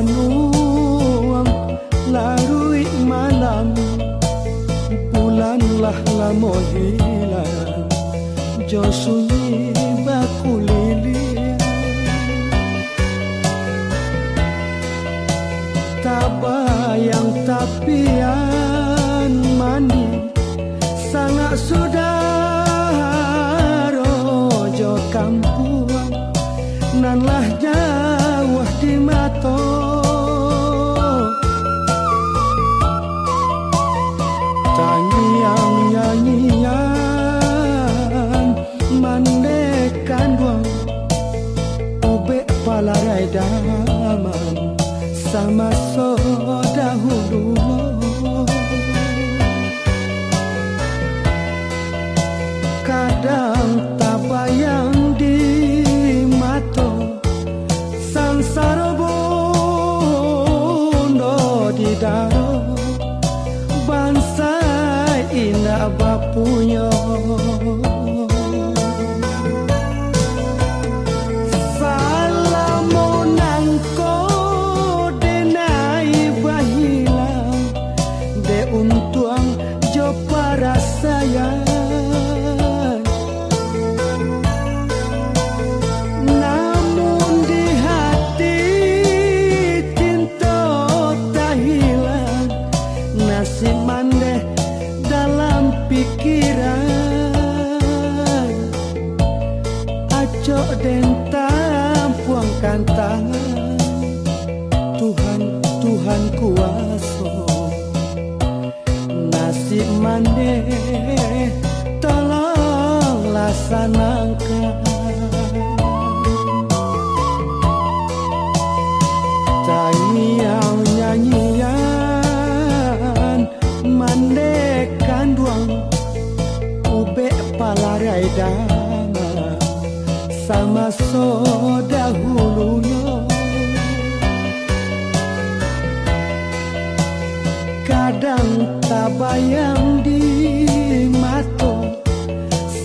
manuang larui malam, bulanlah lamo hilang, jo sunyi bakulili. Tabayang tapian mani, sangat sudah rojo kampuang, nanlah jauh di mato. Tangiang nyanyian mandekan duang, obek palarai daman sama dahulu. Kadang tabayang di mato, sansara bondo di daro, bangsa indah bapunya. Untuang jo para sayang, namun di hati cinta tak hilang, nasib mandeh dalam pikiran. Acok den tampuangkan tangan, Tuhan, Tuhan kuasa. Nasib mandeh tolong laksanakan. Tangiang nyanyian mandekan duang, ubek palarai dama sama dahulunya. Kadang tabayang di mato,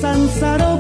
sansara